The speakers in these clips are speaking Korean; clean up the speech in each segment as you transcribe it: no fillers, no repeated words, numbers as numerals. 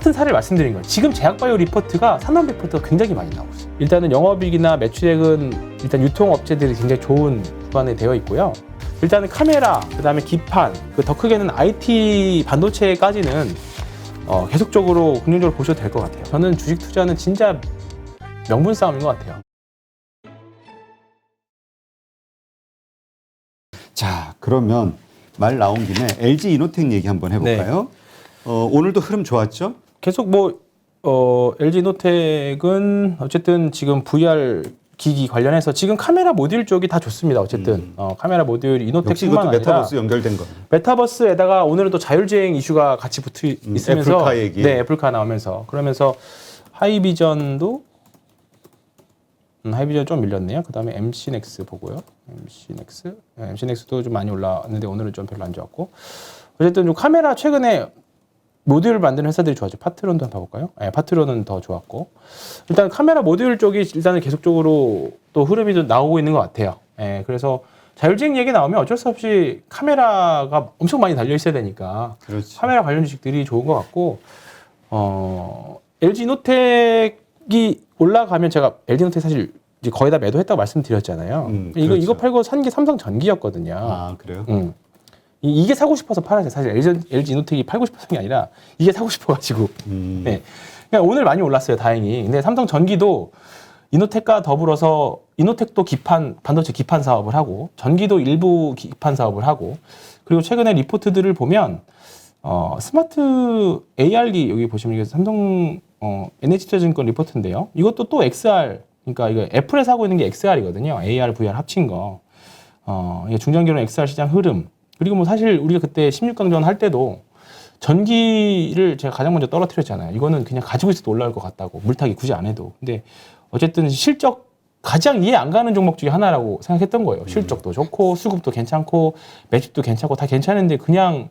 똑같은 사례를 말씀드린 거예요. 지금 제약바이오 리포트가 산업 리포트가 굉장히 많이 나오고 있어요. 일단은 영업이익이나 매출액은 일단 유통업체들이 굉장히 좋은 구간에 되어 있고요. 일단은 카메라, 그 다음에 기판, 더 크게는 IT 반도체까지는 계속적으로 긍정적으로 보셔도 될 것 같아요. 저는 주식 투자는 진짜 명분 싸움인 것 같아요. 자, 그러면 말 나온 김에 LG 이노텍 얘기 한번 해볼까요? 오늘도 흐름 좋았죠? 계속 LG 이노텍은 어쨌든 지금 VR 기기 관련해서 지금 카메라 모듈 쪽이 다 좋습니다. 어쨌든 카메라 모듈 역시 이노텍뿐만 이것도 아니라 메타버스 연결된 거. 메타버스에다가 오늘은 또 자율주행 이슈가 같이 붙어 있으면서 애플카 얘기. 네, 애플카 나오면서 그러면서 하이비전도 하이비전 좀 밀렸네요. 그다음에 MC넥스 보고요. MC넥스도 좀 많이 올라왔는데 오늘은 좀 별로 안 좋았고 어쨌든 좀 카메라 최근에 모듈을 만드는 회사들이 좋아져. 파트론도 한번 봐볼까요? 네, 파트론은 더 좋았고 일단 카메라 모듈 쪽이 일단은 계속적으로 또 흐름이 좀 나오고 있는 것 같아요. 네, 그래서 자율주행 얘기 나오면 어쩔 수 없이 카메라가 엄청 많이 달려 있어야 되니까 그렇지. 카메라 관련 주식들이 좋은 것 같고 LG 이노텍이 올라가면 제가 LG 이노텍 사실 이제 거의 다 매도했다고 말씀드렸잖아요. 그렇죠. 이거 팔고 산 게 삼성전기였거든요. 아, 그래요? 이게 사고 싶어서 팔았어요. 사실 LG 이노텍이 팔고 싶어서 게 아니라 이게 사고 싶어가지고. 네. 그러니까 오늘 많이 올랐어요. 다행히. 근데 삼성전기도 이노텍과 더불어서 이노텍도 반도체 기판 사업을 하고 전기도 일부 기판 사업을 하고 그리고 최근에 리포트들을 보면 스마트 AR기 여기 보시면 이게 삼성 NH투자증권 리포트인데요. 이것도 또 XR 그러니까 이거 애플에서 하고 있는 게 XR이거든요. AR, VR 합친 거. 이게 중장기론 XR 시장 흐름. 그리고 뭐 사실 우리가 그때 16강전 할 때도 전기를 제가 가장 먼저 떨어뜨렸잖아요. 이거는 그냥 가지고 있어도 올라올 것 같다고. 물타기 굳이 안 해도. 근데 어쨌든 실적 가장 이해 안 가는 종목 중에 하나라고 생각했던 거예요. 실적도 좋고 수급도 괜찮고 매집도 괜찮고 다 괜찮은데 그냥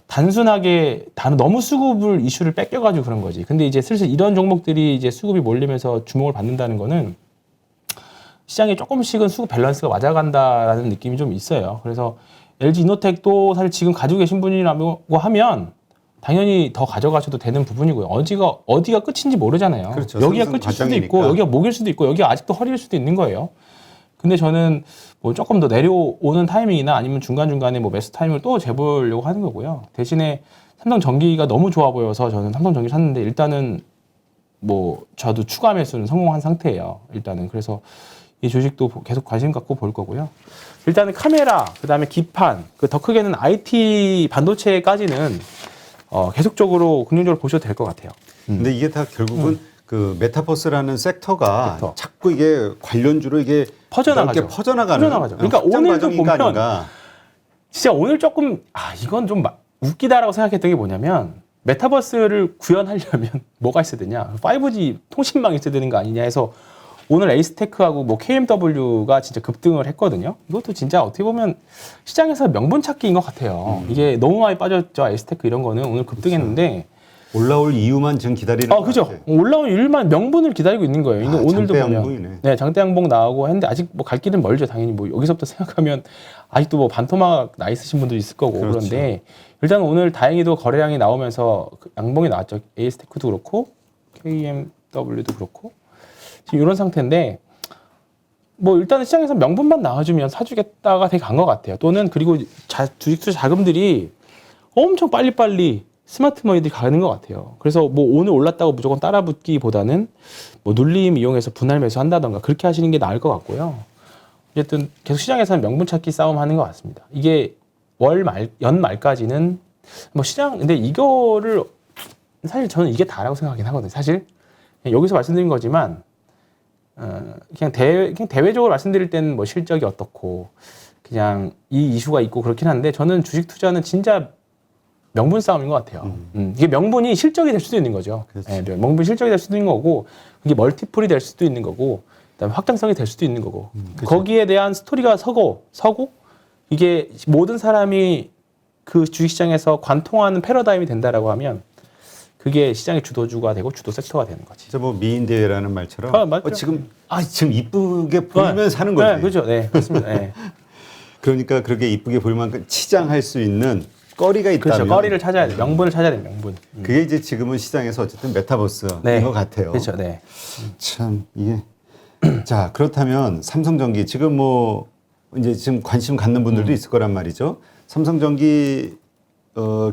단순하게 너무 수급을 이슈를 뺏겨가지고 그런 거지. 근데 이제 슬슬 이런 종목들이 이제 수급이 몰리면서 주목을 받는다는 거는 시장에 조금씩은 수급 밸런스가 맞아간다라는 느낌이 좀 있어요. 그래서 LG 이노텍도 사실 지금 가지고 계신 분이라고 하면 당연히 더 가져가셔도 되는 부분이고요. 어디가 끝인지 모르잖아요. 그렇죠. 여기가 끝일 수도 있고 여기가 목일 수도 있고 여기가 아직도 허리일 수도 있는 거예요. 근데 저는 뭐 조금 더 내려오는 타이밍이나 아니면 중간중간에 뭐 매수 타이밍을 또 재보려고 하는 거고요. 대신에 삼성전기가 너무 좋아 보여서 저는 삼성전기 샀는데 일단은 뭐 저도 추가 매수는 성공한 상태예요. 일단은 그래서 이 주식도 계속 관심 갖고 볼 거고요. 일단은 카메라, 그 다음에 기판, 더 크게는 IT 반도체까지는 계속적으로 긍정적으로 보셔도 될 것 같아요. 근데 이게 다 결국은 그 메타버스라는 섹터. 자꾸 이게 관련주로 이게 퍼져나가죠. 퍼져나가는 그러니까 오늘도 보면 아닌가. 진짜 오늘 조금 이건 좀 웃기다라고 생각했던 게 뭐냐면 메타버스를 구현하려면 뭐가 있어야 되냐? 5G 통신망이 있어야 되는 거 아니냐 해서 오늘 에이스테크하고 뭐 KMW가 진짜 급등을 했거든요. 이것도 진짜 어떻게 보면 시장에서 명분 찾기인 것 같아요. 이게 너무 많이 빠졌죠. 에이스테크 이런 거는 오늘 급등했는데 올라올 이유만 지금 기다리는 거 그죠. 같아요. 올라온 이유만 명분을 기다리고 있는 거예요. 이거 오늘도 보면 장대 양봉 나오고 했는데 아직 뭐 갈 길은 멀죠. 당연히 뭐 여기서부터 생각하면 아직도 뭐 반토막 나 있으신 분도 있을 거고 그렇죠. 그런데 일단 오늘 다행히도 거래량이 나오면서 양봉이 나왔죠. 에이스테크도 그렇고 KMW도 그렇고 지금 이런 상태인데 뭐 일단은 시장에서 명분만 나와주면 사주겠다가 되게 간 것 같아요. 또는 그리고 주식 투자 자금들이 엄청 빨리빨리 스마트 머니들이 가는 것 같아요. 그래서 뭐 오늘 올랐다고 무조건 따라붙기보다는 뭐 눌림 이용해서 분할 매수한다던가 그렇게 하시는 게 나을 것 같고요. 어쨌든 계속 시장에서는 명분 찾기 싸움 하는 것 같습니다. 이게 연말까지는 뭐 시장 근데 이거를 사실 저는 이게 다라고 생각하긴 하거든요. 사실 여기서 말씀드린 거지만 그냥 대외적으로 말씀드릴 때는 뭐 실적이 어떻고 그냥 이 이슈가 있고 그렇긴 한데 저는 주식 투자는 진짜 명분 싸움인 것 같아요. 이게 명분이 실적이 될 수도 있는 거죠. 네, 명분 실적이 될 수도 있는 거고 이게 멀티플이 될 수도 있는 거고 그다음에 확장성이 될 수도 있는 거고 거기에 대한 스토리가 서고 이게 모든 사람이 그 주식시장에서 관통하는 패러다임이 된다라고 하면 그게 시장의 주도주가 되고 주도 섹터가 되는 거지. 진짜 뭐 미인대회라는 말처럼 지금 이쁘게 보이면 사는 거지. 네, 그렇죠. 네, 그렇습니다. 네. 그러니까 그렇게 이쁘게 보일 만큼 치장할 수 있는 거리가 있다면 그렇죠. 거리를 찾아야 돼. 명분을 찾아야 돼. 명분. 그게 이제 지금은 시장에서 어쨌든 메타버스인 네. 것 같아요. 그렇죠. 네. 참 이게 자 그렇다면 삼성전기 지금 뭐 이제 지금 관심 갖는 분들도 있을 거란 말이죠. 삼성전기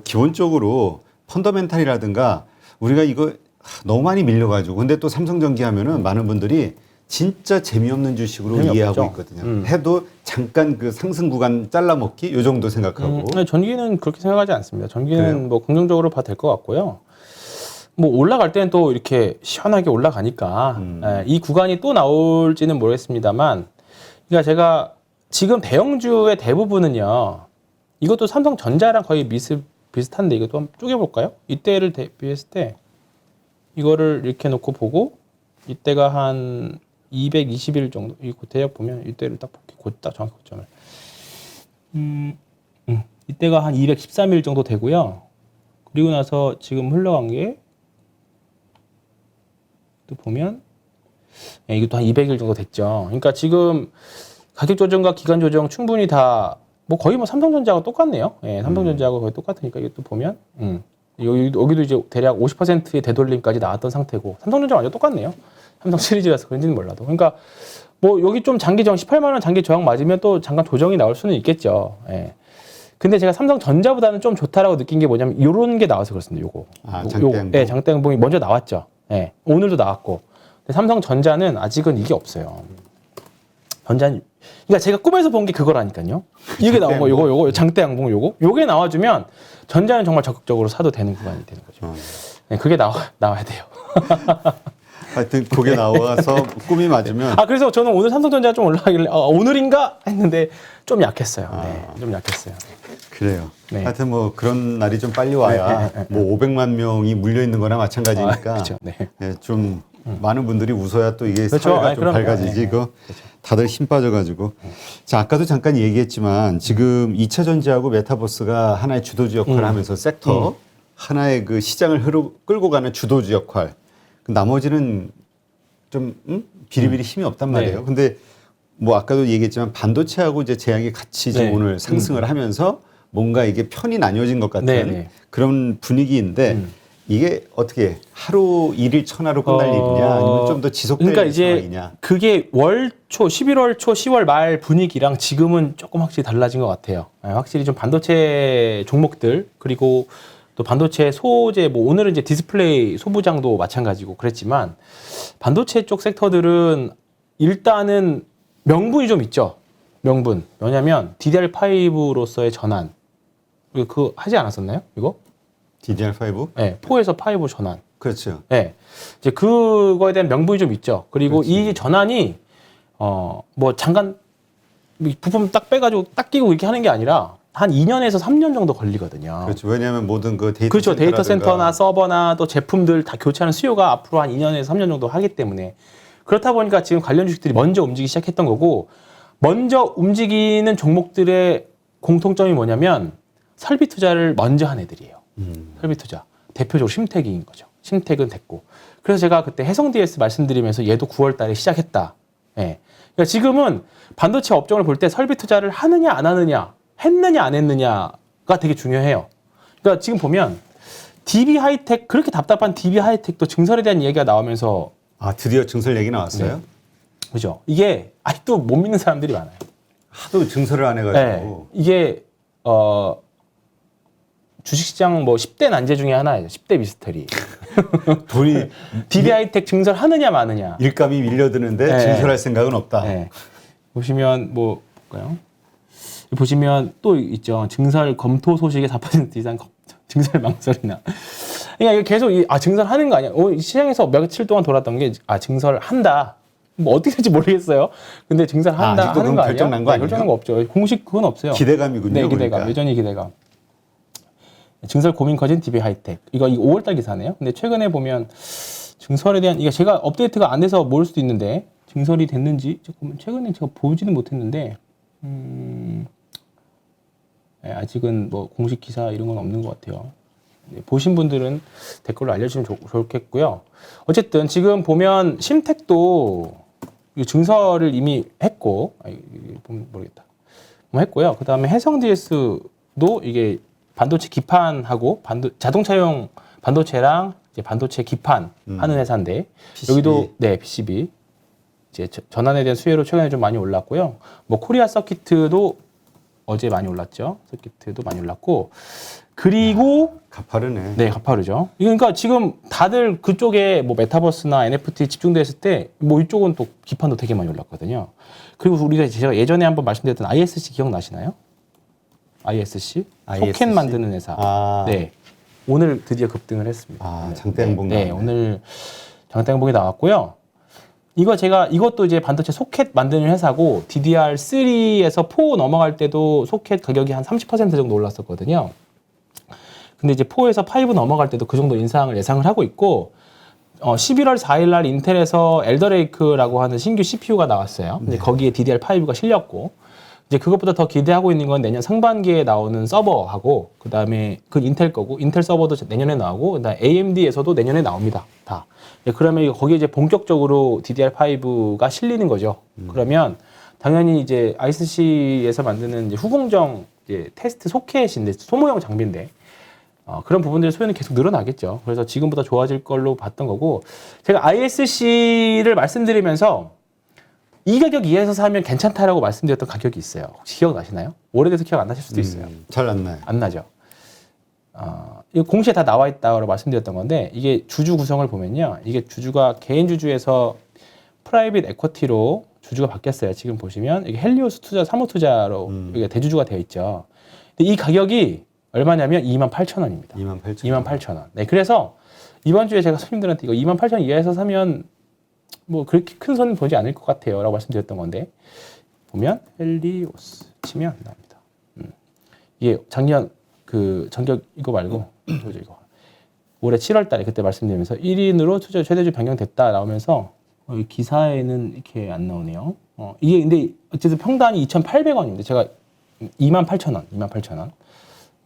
기본적으로 펀더멘탈이라든가 우리가 이거 너무 많이 밀려가지고 근데 또 삼성전기 하면은 많은 분들이 진짜 재미없는 주식으로 재미없죠. 이해하고 있거든요. 해도 잠깐 그 상승 구간 잘라먹기 요 정도 생각하고 아니, 전기는 그렇게 생각하지 않습니다. 전기는 그래요? 뭐 긍정적으로 봐도 될 것 같고요. 뭐 올라갈 때는 또 이렇게 시원하게 올라가니까 이 구간이 또 나올지는 모르겠습니다만, 그러니까 제가 지금 대형주의 대부분은요. 이것도 삼성전자랑 거의 비슷한데 이것도 한번 쪼개볼까요? 이때를 대비했을 때 이거를 이렇게 놓고 보고 이때가 한 220일 정도 이 대략 보면 이때를 딱 볼게요. 딱 정확히 고점을 이때가 한 213일 정도 되고요. 그리고 나서 지금 흘러간 게 또 보면 이것도 한 200일 정도 됐죠. 그러니까 지금 가격 조정과 기간 조정 충분히 다 뭐 거의 뭐 삼성전자하고 똑같네요. 예, 삼성전자하고 거의 똑같으니까 이것도 보면 여기도 이제 대략 50%의 되돌림까지 나왔던 상태고 삼성전자 완전 똑같네요. 삼성 시리즈라서 그런지는 몰라도. 그러니까 뭐 여기 좀 장기 저항 18만 원 장기 저항 맞으면 또 잠깐 조정이 나올 수는 있겠죠. 예. 근데 제가 삼성전자보다는 좀 좋다라고 느낀 게 뭐냐면 요런 게 나와서 그렇습니다. 요거. 장대양봉. 예, 장대양봉이 먼저 나왔죠. 예. 오늘도 나왔고. 근데 삼성전자는 아직은 이게 없어요. 전자는 그러니까 제가 꿈에서 본 게 그거라니까요. 이게 나온 거 요거 장대양봉 요게 나와주면 전자는 정말 적극적으로 사도 되는 구간이 되는 거죠. 네, 그게 나와야 돼요. 하여튼 그게 나와서 꿈이 맞으면 그래서 저는 오늘 삼성전자 좀 올라가길래 오늘인가 했는데 좀 약했어요. 네, 좀 약했어요. 그래요. 네. 하여튼 뭐 그런 날이 좀 빨리 와야 뭐 500만 명이 물려 있는 거나 마찬가지니까 그렇죠. 네. 예, 좀 많은 분들이 웃어야 또 이게 그렇죠. 사회가 좀 그럼요. 밝아지지. 네. 이거 다들 힘 빠져가지고. 자, 아까도 잠깐 얘기했지만 지금 2차 전지하고 메타버스가 하나의 주도주 역할을 하면서 섹터 하나의 그 시장을 끌고 가는 주도주 역할. 나머지는 좀 비리비리 힘이 없단 말이에요. 네. 근데 뭐 아까도 얘기했지만 반도체하고 이제 제약이 같이 지금 네. 오늘 상승을 하면서 뭔가 이게 편이 나뉘어진 것 같은 네. 그런 분위기인데 이게 어떻게 하루 일일 천하로 끝날 일이냐 아니면 좀 더 지속될 그러니까 이제 상황이냐. 그게 월초 11월 초 10월 말 분위기랑 지금은 조금 확실히 달라진 것 같아요. 확실히 좀 반도체 종목들 그리고 또 반도체 소재 뭐 오늘은 이제 디스플레이 소부장도 마찬가지고 그랬지만 반도체 쪽 섹터들은 일단은 명분이 좀 있죠. 명분. 왜냐면 DDR5로서의 전환. 그 하지 않았었나요? 이거? DDR5? 네, 4에서 5 전환. 그렇죠. 네. 이제 그거에 대한 명분이 좀 있죠. 그리고 이 전환이 뭐 잠깐 부품 딱 빼가지고 딱 끼고 이렇게 하는 게 아니라 한 2년에서 3년 정도 걸리거든요. 그렇죠. 왜냐하면 모든 그 데이터 그렇죠. 데이터 센터라든가 센터나 서버나 또 제품들 다 교체하는 수요가 앞으로 한 2년에서 3년 정도 하기 때문에 그렇다 보니까 지금 관련 주식들이 먼저 움직이기 시작했던 거고 먼저 움직이는 종목들의 공통점이 뭐냐면 설비 투자를 먼저 한 애들이에요. 설비 투자. 대표적으로 심택인 거죠. 심택은 됐고. 그래서 제가 그때 해성DS 말씀드리면서 얘도 9월 달에 시작했다. 예. 그러니까 지금은 반도체 업종을 볼 때 설비 투자를 하느냐 안 하느냐 했느냐 안 했느냐가 되게 중요해요. 그러니까 지금 보면 DB 하이텍 그렇게 답답한 DB 하이텍도 증설에 대한 얘기가 나오면서 드디어 증설 얘기 나왔어요? 네. 그죠? 이게 아직도 못 믿는 사람들이 많아요. 하도 증설을 안 해가지고 네. 이게 주식시장 뭐 10대 난제 중에 하나예요. 10대 미스터리. 돈이 DB 하이텍 증설하느냐 마느냐. 일감이 밀려드는데 네. 증설할 생각은 없다. 네. 보시면 뭐 볼까요? 보시면 또 있죠. 증설 검토 소식의 4% 이상 증설 망설이나. 그러니까 이게 계속 증설하는 거 아니야? 시장에서 며칠 동안 돌았던 게 증설한다. 뭐 어떻게 될지 모르겠어요. 근데 증설한다 아직도 하는 거 아니야? 결정난 거 아니에요? 결정난 거 없죠. 공식 그건 없어요. 기대감이군요. 네, 기대감. 그러니까. 여전히 기대감. 증설 고민 커진 DB 하이텍. 이거 5월달 기사네요. 근데 최근에 보면 증설에 대한 이게 제가 업데이트가 안 돼서 모를 수도 있는데 증설이 됐는지 조금 최근에 제가 보지는 못했는데 네, 아직은 뭐 공식 기사 이런 건 없는 것 같아요. 네, 보신 분들은 댓글로 알려주시면 좋겠고요. 어쨌든 지금 보면 심택도 증설을 이미 했고 보면 모르겠다. 했고요. 그 다음에 해성DS도 이게 반도체 기판하고 자동차용 반도체랑 이제 반도체 기판 하는 회사인데 PCB. 여기도 네 PCB 이제 전환에 대한 수혜로 최근에 좀 많이 올랐고요. 뭐 코리아 서키트도 어제 많이 올랐죠. 서키트도 많이 올랐고 그리고 가파르네. 네, 가파르죠. 그러니까 지금 다들 그쪽에 뭐 메타버스나 NFT 집중돼 있을 때 뭐 이쪽은 또 기판도 되게 많이 올랐거든요. 그리고 우리가 제가 예전에 한번 말씀드렸던 ISC 기억나시나요? ISC? 소켓 만드는 회사. 아. 네. 오늘 드디어 급등을 했습니다. 아, 장대항복 네, 나왔네. 오늘 장대항복이 나왔고요. 이것도 이제 반도체 소켓 만드는 회사고 DDR3에서 4 넘어갈 때도 소켓 가격이 한 30% 정도 올랐었거든요. 근데 이제 4에서 5 넘어갈 때도 그 정도 인상을 예상을 하고 있고 11월 4일 날 인텔에서 엘더레이크라고 하는 신규 CPU가 나왔어요. 근데 거기에 DDR5가 실렸고 이제 그것보다 더 기대하고 있는 건 내년 상반기에 나오는 서버하고 그다음에 그 인텔 거고 인텔 서버도 내년에 나오고 그다음에 AMD에서도 내년에 나옵니다. 다. 그러면 거기에 이제 본격적으로 DDR5가 실리는 거죠. 그러면 당연히 이제 ISC에서 만드는 이제 후공정 이제 테스트 소켓인데 소모형 장비인데 그런 부분들의 소요는 계속 늘어나겠죠. 그래서 지금보다 좋아질 걸로 봤던 거고 제가 ISC를 말씀드리면서 이 가격 이하에서 사면 괜찮다라고 말씀드렸던 가격이 있어요. 혹시 기억나시나요? 오래돼서 기억 안 나실 수도 있어요. 잘 안 나요. 안 나죠. 이거 공시에 다 나와 있다고 말씀드렸던 건데 이게 주주 구성을 보면요. 이게 주주가 개인 주주에서 프라이빗 에쿼티로 주주가 바뀌었어요. 지금 보시면 이게 헬리오스 투자, 사모투자로 이게 대주주가 되어 있죠. 근데 이 가격이 얼마냐면 28,000원입니다. 28,000원. 네, 그래서 이번 주에 제가 손님들한테 이거 28,000원 이하에서 사면 뭐 그렇게 큰 손은 보지 않을 것 같아요. 라고 말씀드렸던 건데 보면 헬리오스 치면 나옵니다. 이게 작년 그 전격 이거 말고 이거 올해 7월 달에 그때 말씀드리면서 1인으로 투자 최대주 변경됐다 나오면서 이 기사에는 이렇게 안 나오네요. 이게 근데 어쨌든 평단이 2,800원인데 제가 28,000원.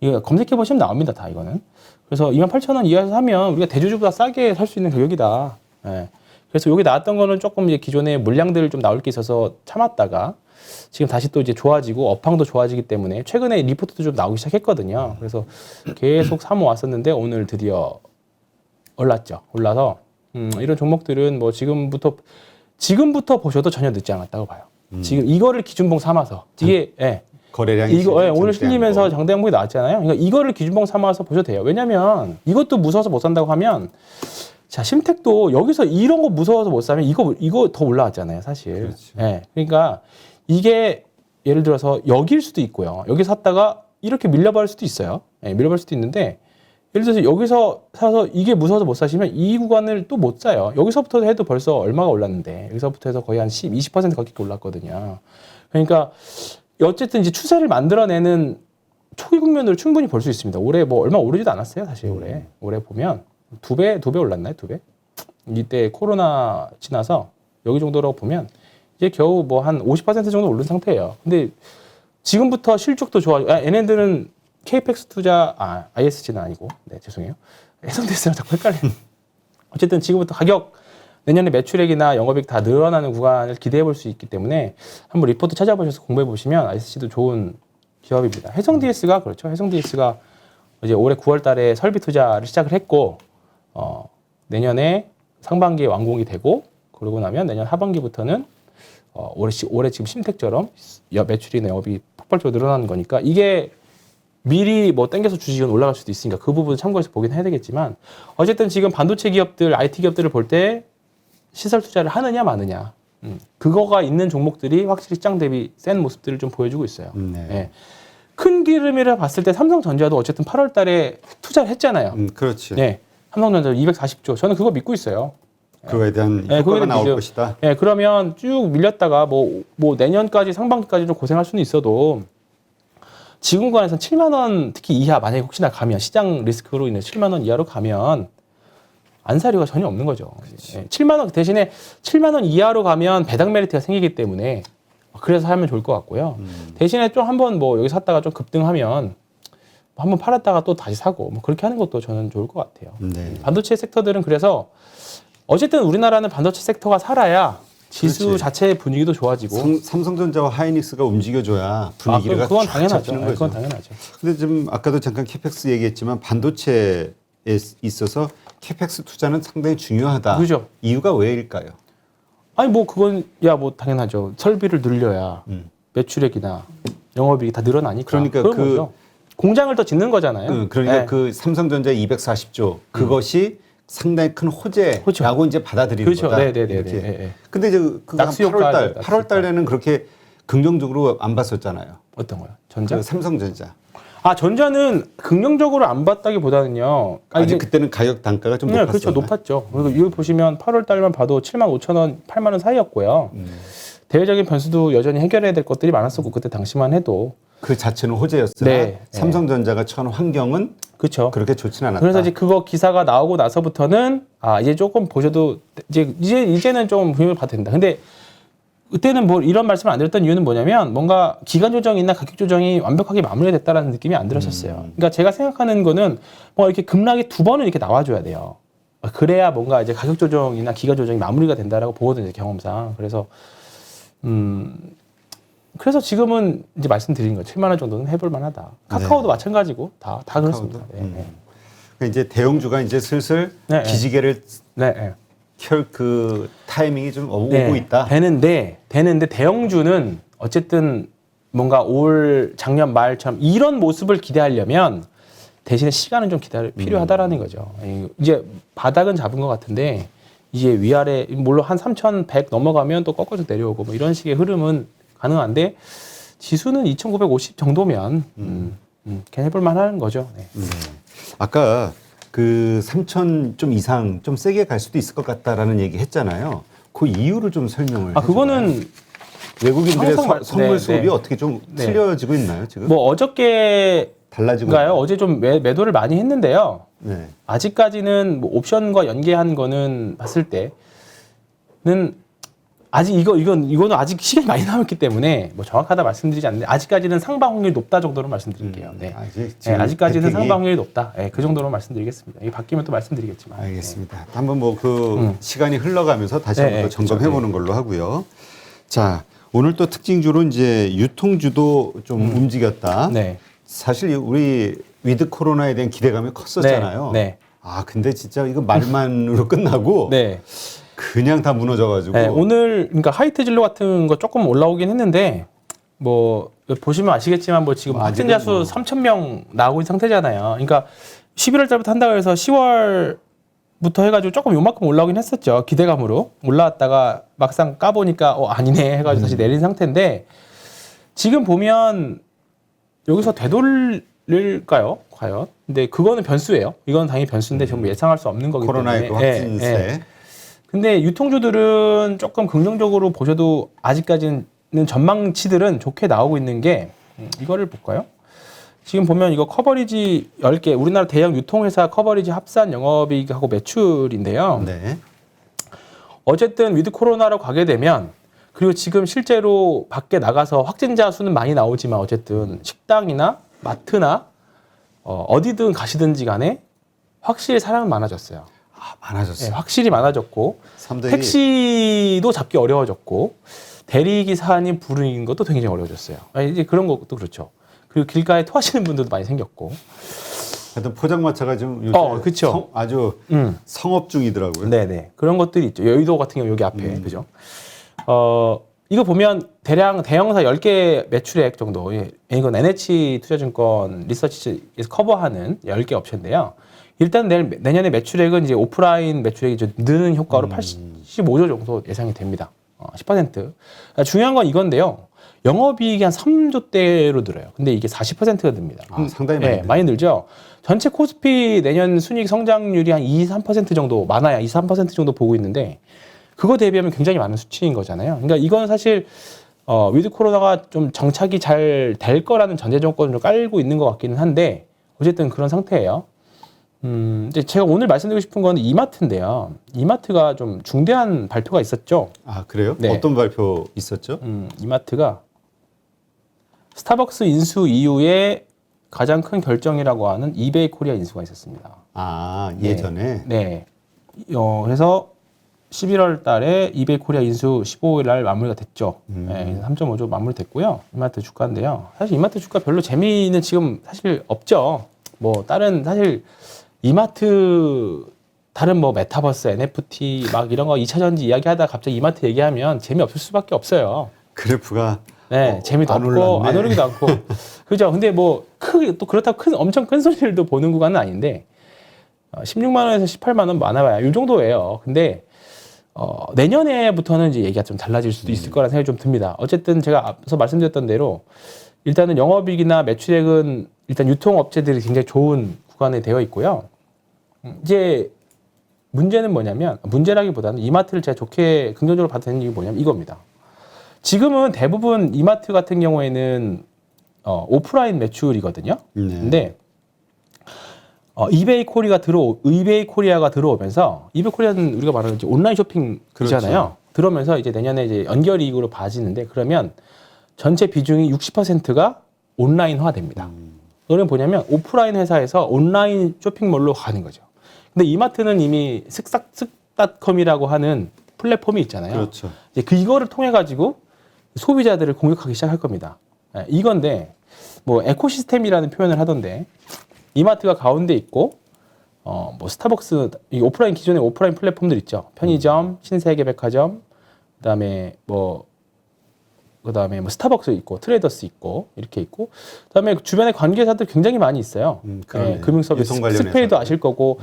이거 검색해 보시면 나옵니다. 다 이거는. 그래서 28,000원 이하에서 사면 우리가 대주주보다 싸게 살 수 있는 가격이다. 예. 그래서 여기 나왔던 거는 조금 이제 기존에 물량들 좀 나올 게 있어서 참았다가 지금 다시 또 이제 좋아지고 업황도 좋아지기 때문에 최근에 리포트도 좀 나오기 시작했거든요. 그래서 계속 사모 왔었는데 오늘 드디어 올랐죠. 올라서 이런 종목들은 뭐 지금부터 보셔도 전혀 늦지 않았다고 봐요. 지금 이거를 기준봉 삼아서 이게 거래량이 오늘 실리면서 장대항복이 나왔잖아요. 그러니까 이거를 기준봉 삼아서 보셔도 돼요. 왜냐면 이것도 무서워서 못 산다고 하면 자, 심택도 여기서 이런 거 무서워서 못 사면 이거 더 올라왔잖아요, 사실. 그렇죠. 예. 그러니까 이게 예를 들어서 여기일 수도 있고요. 여기 샀다가 이렇게 밀려버릴 수도 있어요. 예, 밀려버릴 수도 있는데 예를 들어서 여기서 사서 이게 무서워서 못 사시면 이 구간을 또 못 사요. 여기서부터 해도 벌써 얼마가 올랐는데 여기서부터 해서 거의 한 20% 가깝게 올랐거든요. 그러니까 어쨌든 이제 추세를 만들어내는 초기 국면으로 충분히 볼 수 있습니다. 올해 뭐 얼마 오르지도 않았어요, 사실 올해 보면. 두 배 올랐나요? 2배? 이때 코로나 지나서 여기 정도라고 보면 이제 겨우 뭐 한 50% 정도 오른 상태예요. 근데 지금부터 실적도 좋아지고, 얘네들은 KPX 투자, ISG는 아니고, 네, 죄송해요. 해성대스랑 자꾸 헷갈리네. 어쨌든 지금부터 가격, 내년에 매출액이나 영업이익 다 늘어나는 구간을 기대해 볼 수 있기 때문에 한번 리포트 찾아보셔서 공부해 보시면 ISG도 좋은 기업입니다. 해성DS가 그렇죠. 해성DS가 이제 올해 9월 달에 설비 투자를 시작을 했고, 내년에 상반기에 완공이 되고 그러고 나면 내년 하반기부터는 올해 지금 심택처럼 매출이나 영업이 폭발적으로 늘어나는 거니까 이게 미리 뭐 땡겨서 주식은 올라갈 수도 있으니까 그 부분 참고해서 보긴 해야 되겠지만 어쨌든 지금 반도체 기업들, IT 기업들을 볼 때 시설 투자를 하느냐 마느냐 그거가 있는 종목들이 확실히 시장 대비 센 모습들을 좀 보여주고 있어요. 네. 예. 큰 기름이라 봤을 때 삼성전자도 어쨌든 8월 달에 투자를 했잖아요. 그렇지. 네. 삼성전자 240조. 저는 그거 믿고 있어요. 그거에 대한 효과가 나올 것이다. 네, 그러면 쭉 밀렸다가 뭐 내년까지 상반기까지 좀 고생할 수는 있어도 지금 구간에서는 7만 원 특히 이하 만약에 혹시나 가면 시장 리스크로 인해 7만 원 이하로 가면 안 사료가 전혀 없는 거죠. 네, 7만 원 대신에 7만 원 이하로 가면 배당 메리트가 생기기 때문에 그래서 하면 좋을 것 같고요. 대신에 좀 한번 뭐 여기 샀다가 좀 급등하면 한번 팔았다가 또 다시 사고 뭐 그렇게 하는 것도 저는 좋을 것 같아요. 네. 반도체 섹터들은 그래서 어쨌든 우리나라는 반도체 섹터가 살아야 지수 그렇지. 자체의 분위기도 좋아지고. 삼성전자와 하이닉스가 움직여줘야 분위기가 그건 쫙 당연하죠. 잡히는 네, 거죠. 그건 당연하죠. 근데 지금 아까도 잠깐 캐펙스 얘기했지만 반도체에 있어서 캐펙스 투자는 상당히 중요하다. 그죠. 이유가 왜일까요? 아니 뭐 그건 야 뭐 당연하죠. 설비를 늘려야 매출액이나 영업이익이 다 늘어나니까. 그러니까 그런 그- 거죠. 공장을 더 짓는 거잖아요. 그러니까 네. 그 삼성전자 240조 그것이 상당히 큰 호재라고 이제 받아들이는 그렇죠. 거다. 네네네. 이렇게. 네, 네. 근데 이제 그거 낙수 효과, 8월달 낙수 8월달에는 그렇게 긍정적으로 안 봤었잖아요. 어떤 거요? 전자? 그 삼성전자. 아 전자는 긍정적으로 안 봤다기보다는요. 아직 그때는 가격 단가가 좀 네, 높았어요. 그렇죠. 높았죠. 그리고 이거 보시면 8월 달만 봐도 75,000원, 8만 원 사이였고요. 대외적인 변수도 여전히 해결해야 될 것들이 많았었고 그때 당시만 해도 그 자체는 호재였으나 네. 삼성전자가 처한 환경은 그렇죠. 그렇게 좋지는 않았다. 그래서 이제 그거 기사가 나오고 나서부터는 아 이제 조금 보셔도 이제는 좀 분명히 봐도 된다. 근데 그때는 뭐 이런 말씀을 안 드렸던 이유는 뭐냐면 뭔가 기간 조정이나 가격 조정이 완벽하게 마무리됐다라는 느낌이 안 들었었어요. 그러니까 제가 생각하는 거는 뭐 이렇게 급락이 두 번은 이렇게 나와줘야 돼요. 그래야 뭔가 이제 가격 조정이나 기간 조정이 마무리가 된다라고 보거든요, 경험상. 그래서 지금은 이제 말씀드린 거죠. 7만 원 정도는 해볼 만하다. 카카오도 마찬가지고 다 그렇습니다. 네, 네. 그러니까 이제 대형주가 이제 슬슬 네, 기지개를 네, 네. 켤 그 타이밍이 좀 오고 네, 있다. 되는데 대형주는 어쨌든 뭔가 올 작년 말처럼 이런 모습을 기대하려면 대신에 시간은 좀 필요하다라는 거죠. 이제 바닥은 잡은 것 같은데 이제 위아래 물론 한 3,100 넘어가면 또 꺾어서 내려오고 뭐 이런 식의 흐름은 가능한데 지수는 2,950 정도면 그냥 해볼 만한 거죠. 네. 아까 그 3천 좀 이상 좀 세게 갈 수도 있을 것 같다라는 얘기 했잖아요. 그 이유를 좀 설명을 아 그거는 외국인들의 선물 네, 수급이 네. 어떻게 좀 네. 틀려지고 있나요 지금? 뭐 어저께인가요? 달라지고 있나요? 어제 좀 매도를 많이 했는데요. 네. 아직까지는 뭐 옵션과 연계한 거는 봤을 때는 아직 이거는 아직 시간이 많이 남았기 때문에 뭐 정확하다 말씀드리지 않는데 아직까지는 상방 확률이 높다 정도로 말씀드릴게요. 네. 아직까지는 상방 확률이 높다. 네, 그 정도로 말씀드리겠습니다. 이게 바뀌면 또 말씀드리겠지만. 알겠습니다. 한번 뭐 그 시간이 흘러가면서 다시 네, 한번 더 그렇죠. 점검해 보는 걸로 하고요. 자, 오늘 또 특징주로 이제 유통주도 좀 움직였다. 네. 사실 우리 위드 코로나에 대한 기대감이 컸었잖아요. 네. 아, 근데 진짜 이거 말만으로 끝나고 네. 그냥 다 무너져가지고. 네, 오늘 그러니까 하이트 진로 같은 거 조금 올라오긴 했는데 뭐 보시면 아시겠지만 뭐 지금 확진자 수 3,000명 나오고 있는 상태잖아요. 그러니까 11월 달부터 한다고 해서 10월부터 해가지고 조금 요만큼 올라오긴 했었죠. 기대감으로 올라왔다가 막상 까보니까 아니네 해가지고 다시 내린 상태인데 지금 보면 여기서 되돌릴까요? 과연? 근데 그거는 변수예요. 이건 당연히 변수인데 전부 예상할 수 없는 거기 때문에. 코로나19 확진세. 예. 근데 유통주들은 조금 긍정적으로 보셔도 아직까지는 전망치들은 좋게 나오고 있는 게 이거를 볼까요? 지금 보면 이거 커버리지 10개 우리나라 대형 유통회사 커버리지 합산 영업이익하고 매출인데요. 네. 어쨌든 위드 코로나로 가게 되면 그리고 지금 실제로 밖에 나가서 확진자 수는 많이 나오지만 어쨌든 식당이나 마트나 어디든 가시든지 간에 확실히 사람은 많아졌어요. 아, 많아졌어요. 네, 확실히 많아졌고 사람들이 택시도 잡기 어려워졌고 대리기사님 부르는 것도 굉장히 어려워졌어요. 이제 그런 것도 그렇죠. 그리고 길가에 토하시는 분들도 많이 생겼고. 하여튼 포장마차가 좀 요새 그쵸. 아주 성업 중이더라고요. 네네. 그런 것들이 있죠. 여의도 같은 경우 여기 앞에. 그죠? 이거 보면 대량 대형사 10개 매출액 정도. 이건 NH투자증권 리서치에서 커버하는 10개 업체인데요. 일단 내년에 매출액은 이제 오프라인 매출액이 좀 느는 효과로 85조 정도 예상이 됩니다. 10%. 중요한 건 이건데요. 영업이익이 한 3조대로 늘어요. 근데 이게 40%가 듭니다. 상당히 많이 많이 늘죠. 전체 코스피 내년 순이익 성장률이 한 2-3% 정도 많아야 2-3% 정도 보고 있는데 그거 대비하면 굉장히 많은 수치인 거잖아요. 그러니까 이건 사실 위드 코로나가 좀 정착이 잘 될 거라는 전제 조건으로 깔고 있는 것 같기는 한데 어쨌든 그런 상태예요. 이제 제가 오늘 말씀드리고 싶은 건 이마트인데요. 이마트가 좀 중대한 발표가 있었죠. 아, 그래요? 네. 어떤 발표 있었죠? 이마트가 스타벅스 인수 이후에 가장 큰 결정이라고 하는 이베이 코리아 인수가 있었습니다. 아, 예전에. 네. 그래서 11월 달에 이베이 코리아 인수 15일 날 마무리가 됐죠. 네, 3.5조 마무리됐고요. 이마트 주가인데요. 사실 이마트 주가 별로 재미는 지금 사실 없죠. 뭐 다른 사실 이마트 다른 뭐 메타버스, NFT 막 이런 거 2차 전지 이야기하다가 갑자기 이마트 얘기하면 재미없을 수밖에 없어요. 그래프가 네, 재미도 안 없고 올랐네. 안 오르기도 않고. 그죠? 근데 뭐 크게 또 그렇다고 엄청 큰 손실도 보는 구간은 아닌데 16만 원에서 18만 원 많아봐야 이 정도예요. 근데 내년에부터는 이제 얘기가 좀 달라질 수도 있을 거라는 생각이 좀 듭니다. 어쨌든 제가 앞서 말씀드렸던 대로 일단은 영업이익이나 매출액은 일단 유통업체들이 굉장히 좋은 구간에 되어 있고요. 이제 문제는 뭐냐면, 문제라기보다는 이마트를 제가 좋게 긍정적으로 봐도 되는 이유가 뭐냐면 이겁니다. 지금은 대부분 이마트 같은 경우에는 오프라인 매출이거든요. 근데 이베이 코리아가 들어오면서, 이베이 코리아는 우리가 말하는 이제 온라인 쇼핑이잖아요. 그렇죠. 들어오면서 이제 내년에 이제 연결이익으로 봐지는데, 그러면 전체 비중이 60%가 온라인화 됩니다. 그러면 뭐냐면 오프라인 회사에서 온라인 쇼핑몰로 가는 거죠. 근데 이마트는 이미 쓱닷컴이라고 하는 플랫폼이 있잖아요. 그렇죠. 이제 이거를 통해 가지고 소비자들을 공격하기 시작할 겁니다. 이건데 뭐 에코시스템이라는 표현을 하던데, 이마트가 가운데 있고 뭐 스타벅스, 이 오프라인 기존의 오프라인 플랫폼들 있죠. 편의점, 신세계백화점, 그다음에 뭐 스타벅스 있고 트레이더스 있고 이렇게 있고, 그다음에 주변에 관계사들 굉장히 많이 있어요. 금융 서비스, 스페이도 아실 거고,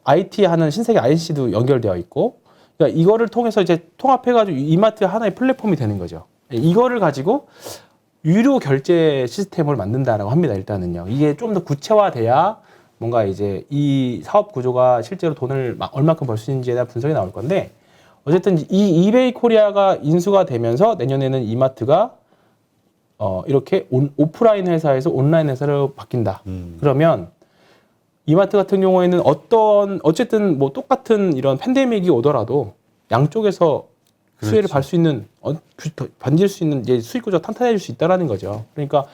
IT 하는 신세계 INC도 연결되어 있고, 그러니까 이거를 통해서 이제 통합해가지고 이마트 하나의 플랫폼이 되는 거죠. 이거를 가지고 유료 결제 시스템을 만든다라고 합니다. 일단은요. 이게 좀 더 구체화돼야 뭔가 이제 이 사업 구조가 실제로 돈을 얼마큼 벌 수 있는지에 대한 분석이 나올 건데, 어쨌든 이 이베이 코리아가 인수가 되면서 내년에는 이마트가 이렇게 오프라인 회사에서 온라인 회사로 바뀐다. 그러면 이마트 같은 경우에는 어쨌든 뭐 똑같은 이런 팬데믹이 오더라도 양쪽에서 수혜를 받을 수 있는, 반질 수 있는 이제 수익 구조가 탄탄해질 수 있다라는 거죠. 그러니까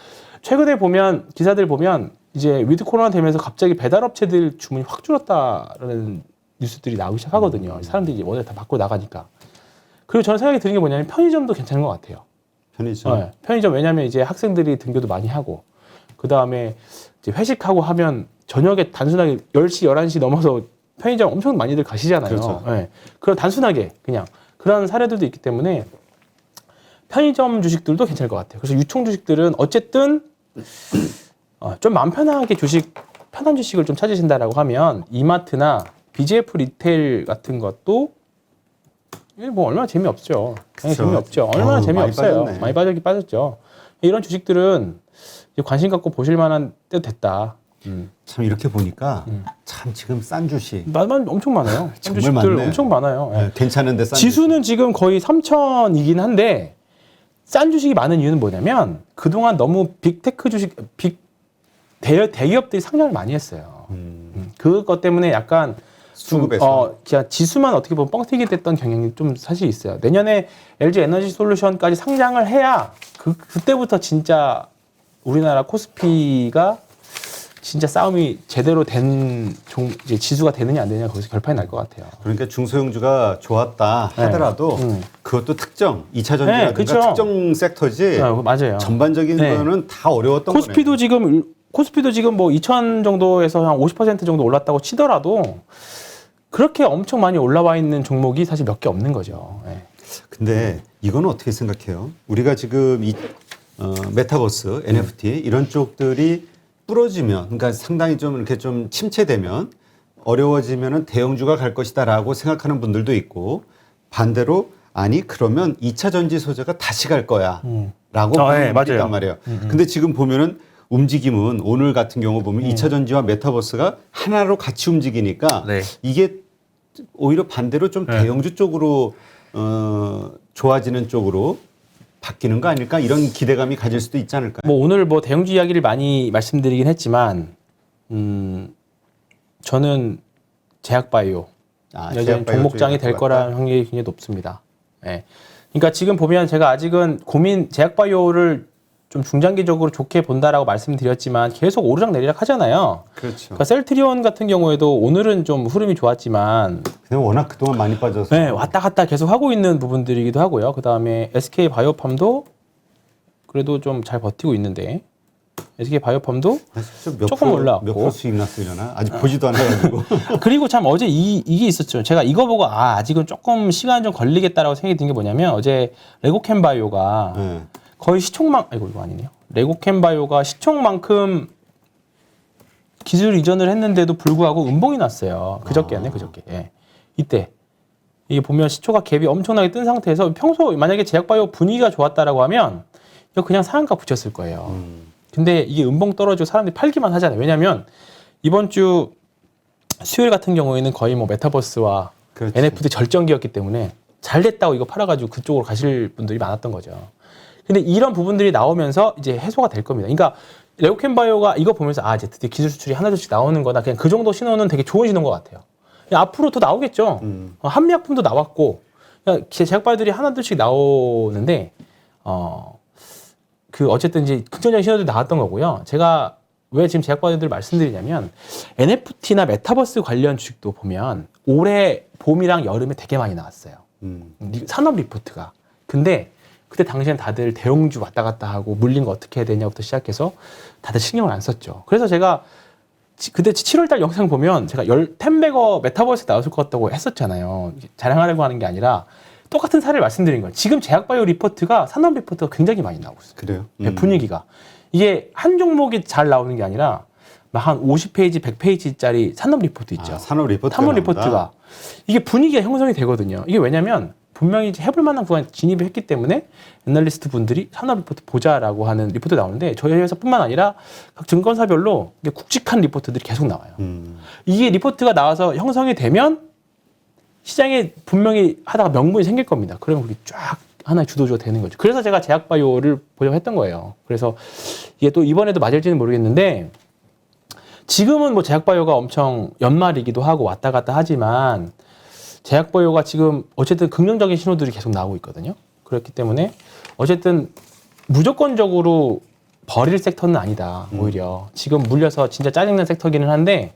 최근에 보면 기사들 보면 이제 위드 코로나 되면서 갑자기 배달업체들 주문이 확 줄었다라는 뉴스들이 나오기 시작하거든요. 사람들이 이제 워낙 다 밖으로 나가니까. 그리고 저는 생각이 드는 게 뭐냐면 편의점도 괜찮은 것 같아요. 편의점. 네, 편의점, 왜냐하면 이제 학생들이 등교도 많이 하고, 그 다음에 이제 회식하고 하면 저녁에 단순하게 10시, 11시 넘어서 편의점 엄청 많이들 가시잖아요. 그렇죠. 네, 그런 단순하게 그냥 그런 사례들도 있기 때문에 편의점 주식들도 괜찮을 것 같아요. 그래서 유통 주식들은 어쨌든 좀 마음 편하게 편한 주식을 좀 찾으신다라고 하면 이마트나 BGF 리테일 같은 것도 뭐 얼마나 재미없죠. 그쵸. 재미없죠. 얼마나 재미없어요. 많이 빠졌네. 빠졌죠. 이런 주식들은 이제 관심 갖고 보실 만한 때도 됐다. 참 이렇게 보니까 참 지금 싼 주식 엄청 많아요. 정말 주식들 많네. 엄청 많아요. 예. 괜찮은데 싼 지수는 지금 거의 3,000이긴 한데 싼 주식이 많은 이유는 뭐냐면 그동안 너무 빅테크 주식, 대기업들이 상장을 많이 했어요. 그것 때문에 약간 수급에서 그냥 지수만 어떻게 보면 뻥튀기 됐던 경향이 좀 사실 있어요. 내년에 LG 에너지 솔루션까지 상장을 해야 그때부터 진짜 우리나라 코스피가 진짜 싸움이 제대로 된 이제 지수가 되느냐 안 되느냐 거기서 결판이 날 것 같아요. 그러니까 중소형주가 좋았다 하더라도 그것도 특정 2차 전지라든가 그쵸. 특정 섹터지 맞아요. 전반적인 거는 다 어려웠던 코스피도 지금 뭐 2,000 정도에서 한 50% 정도 올랐다고 치더라도 그렇게 엄청 많이 올라와 있는 종목이 사실 몇 개 없는 거죠. 근데 이거는 어떻게 생각해요? 우리가 지금 이 메타버스, NFT 이런 쪽들이 부러지면, 그러니까 상당히 좀 이렇게 좀 침체되면 어려워지면은 대형주가 갈 것이다라고 생각하는 분들도 있고, 반대로 아니 그러면 2차 전지 소재가 다시 갈 거야라고 하는 분들이 있단 말이에요. 근데 지금 보면은 움직임은 오늘 같은 경우 보면 2차 전지와 메타버스가 하나로 같이 움직이니까 이게 오히려 반대로 좀 대형주 쪽으로 좋아지는 쪽으로 바뀌는 거 아닐까? 이런 기대감이 가질 수도 있지 않을까요? 뭐 오늘 뭐 대형주 이야기를 많이 말씀드리긴 했지만 저는 제약바이오 여전히 종목장이 될 거라는 확률이 굉장히 높습니다. 예. 그러니까 지금 보면 제가 아직은 제약바이오를 좀 중장기적으로 좋게 본다라고 말씀드렸지만 계속 오르락내리락 하잖아요. 그렇죠. 그러니까 셀트리온 같은 경우에도 오늘은 좀 흐름이 좋았지만 그냥 워낙 그동안 많이 빠져서. 네, 왔다 갔다 계속 하고 있는 부분들이기도 하고요. 그다음에 SK 바이오팜도 그래도 좀 잘 버티고 있는데 SK 바이오팜도 조금 올라왔고. 몇 프로 수익 났으려나? 아직 보지도 않아가지고. 그리고 참 어제 이게 있었죠. 제가 이거 보고 아직은 조금 시간 좀 걸리겠다라고 생각이 든 게 뭐냐면 어제 레고캠 바이오가 네. 거의 이거 아니네요. 레고캠 바이오가 시총만큼 기술 이전을 했는데도 불구하고 음봉이 났어요. 그저께였네, 그저께. 예. 이때 이게 보면 시초가 갭이 엄청나게 뜬 상태에서 평소 만약에 제약바이오 분위기가 좋았다라고 하면 이거 그냥 상한가 붙였을 거예요. 근데 이게 음봉 떨어지고 사람들이 팔기만 하잖아요. 왜냐하면 이번 주 수요일 같은 경우에는 거의 뭐 메타버스와 그렇지. NFT 절정기였기 때문에 잘 됐다고 이거 팔아가지고 그쪽으로 가실 분들이 많았던 거죠. 근데 이런 부분들이 나오면서 이제 해소가 될 겁니다. 그러니까 레고캠 바이오가 이거 보면서 이제 드디어 기술 수출이 하나둘씩 나오는 거다. 그냥 그 정도 신호는 되게 좋은 신호인 것 같아요. 앞으로 더 나오겠죠. 한미약품도 나왔고 제약바이오들이 하나둘씩 나오는데 어쨌든 이제 긍정적인 신호들이 나왔던 거고요. 제가 왜 지금 제약바이오들 말씀드리냐면 NFT나 메타버스 관련 주식도 보면 올해 봄이랑 여름에 되게 많이 나왔어요. 산업 리포트가. 근데 그때 당시엔 다들 대형주 왔다 갔다 하고 물린 거 어떻게 해야 되냐부터 시작해서 다들 신경을 안 썼죠. 그래서 제가 그때 7월달 영상 보면 제가 10배거 메타버스에 나왔을 것 같다고 했었잖아요. 자랑하려고 하는 게 아니라 똑같은 사례를 말씀드린 거예요. 지금 제약바이오 리포트가 산업 리포트가 굉장히 많이 나오고 있어요. 그래요? 네, 분위기가. 이게 한 종목이 잘 나오는 게 아니라 막 한 50페이지, 100페이지짜리 산업 리포트 있죠. 산업 리포트가. 산업 리포트가. 이게 분위기가 형성이 되거든요. 이게 왜냐면 분명히 해볼 만한 구간에 진입을 했기 때문에 애널리스트 분들이 산업 리포트 보자라고 하는 리포트 나오는데 저희 회사뿐만 아니라 각 증권사별로 이게 굵직한 리포트들이 계속 나와요. 이게 리포트가 나와서 형성이 되면 시장에 분명히 하다가 명분이 생길 겁니다. 그러면 그게 쫙 하나의 주도주가 되는 거죠. 그래서 제가 제약바이오를 보려고 했던 거예요. 그래서 이게 또 이번에도 맞을지는 모르겠는데 지금은 뭐 제약바이오가 엄청 연말이기도 하고 왔다 갔다 하지만 제약바이오가 지금 어쨌든 긍정적인 신호들이 계속 나오고 있거든요. 그렇기 때문에 어쨌든 무조건적으로 버릴 섹터는 아니다. 오히려 지금 물려서 진짜 짜증난 섹터기는 한데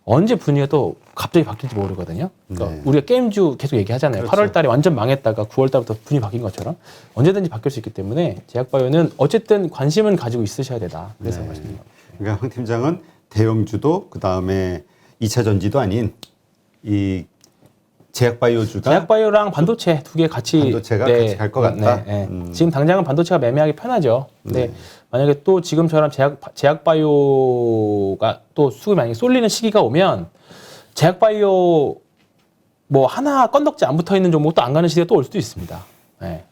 언제 분위기가 또 갑자기 바뀔지 모르거든요. 그러니까 네. 우리가 게임주 계속 얘기하잖아요. 그렇죠. 8월 달에 완전 망했다가 9월 달부터 분위기 바뀐 것처럼 언제든지 바뀔 수 있기 때문에 제약바이오는 어쨌든 관심은 가지고 있으셔야 되다. 그래서 네. 말씀드린 겁니다. 그러니까 황 팀장은 대형주도 그다음에 2차 전지도 아닌 이 제약바이오주가 제약바이오랑 반도체 두 개 같이 반도체가 같이 갈것 같다? 지금 당장은 반도체가 매매하기 편하죠. 근데 만약에 또 지금처럼 제약바이오가 또 수급이 만약에 쏠리는 시기가 오면 제약바이오 뭐 하나 건덕지 안 붙어 있는 종목도 안 가는 시기가 또 올 수도 있습니다. 네.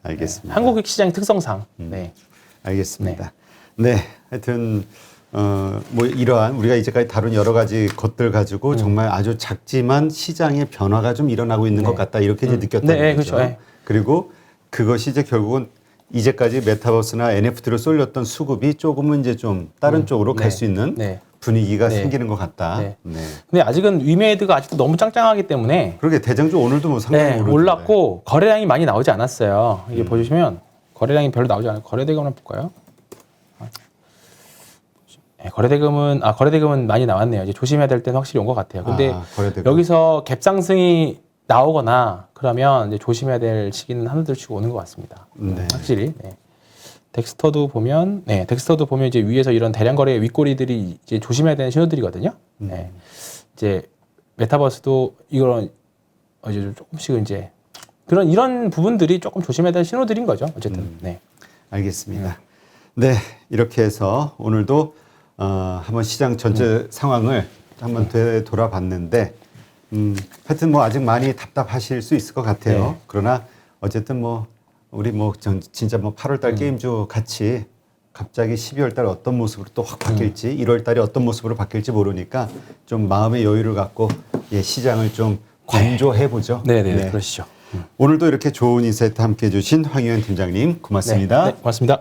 알겠습니다. 한국 시장 특성상. 네. 알겠습니다. 네, 하여튼 뭐 이러한 우리가 이제까지 다룬 여러 가지 것들 가지고 정말 아주 작지만 시장의 변화가 좀 일어나고 있는 것 같다 이렇게 이제 느꼈다는 네, 거죠. 그렇죠. 네. 그리고 그것이 이제 결국은 이제까지 메타버스나 NFT로 쏠렸던 수급이 조금은 이제 좀 다른 쪽으로 갈 수 있는 네. 분위기가 네. 생기는 것 같다. 네. 네. 근데 아직은 위메이드가 아직도 너무 짱짱하기 때문에 그러게 대장주 오늘도 뭐 상당히 오르던데. 올랐고 거래량이 많이 나오지 않았어요. 이게 보시면 거래량이 별로 나오지 않아요. 거래대금 한번 볼까요? 네, 거래대금은 많이 나왔네요. 이제 조심해야 될 때는 확실히 온 것 같아요. 근데 거래대금. 여기서 갭 상승이 나오거나 그러면 이제 조심해야 될 시기는 하나둘씩 오는 것 같습니다. 네. 확실히. 네. 덱스터도 보면 이제 위에서 이런 대량 거래 윗꼬리들이 이제 조심해야 되는 신호들이거든요. 네. 이제 메타버스도 이런 이제 조금씩 이제 이런 부분들이 조금 조심해야 될 신호들인 거죠. 어쨌든. 네. 알겠습니다. 네, 이렇게 해서 오늘도 한번 시장 전체 상황을 한번 되돌아봤는데 하여튼 뭐 아직 많이 답답하실 수 있을 것 같아요. 네. 그러나 어쨌든 뭐 우리 뭐 진짜 뭐 8월달 게임주 같이 갑자기 12월달 어떤 모습으로 또 확 바뀔지 1월달에 어떤 모습으로 바뀔지 모르니까 좀 마음의 여유를 갖고 시장을 좀 관조해 보죠. 네네. 그러시죠. 오늘도 이렇게 좋은 인사이트 함께 해주신 황희연 팀장님 고맙습니다. 네, 고맙습니다.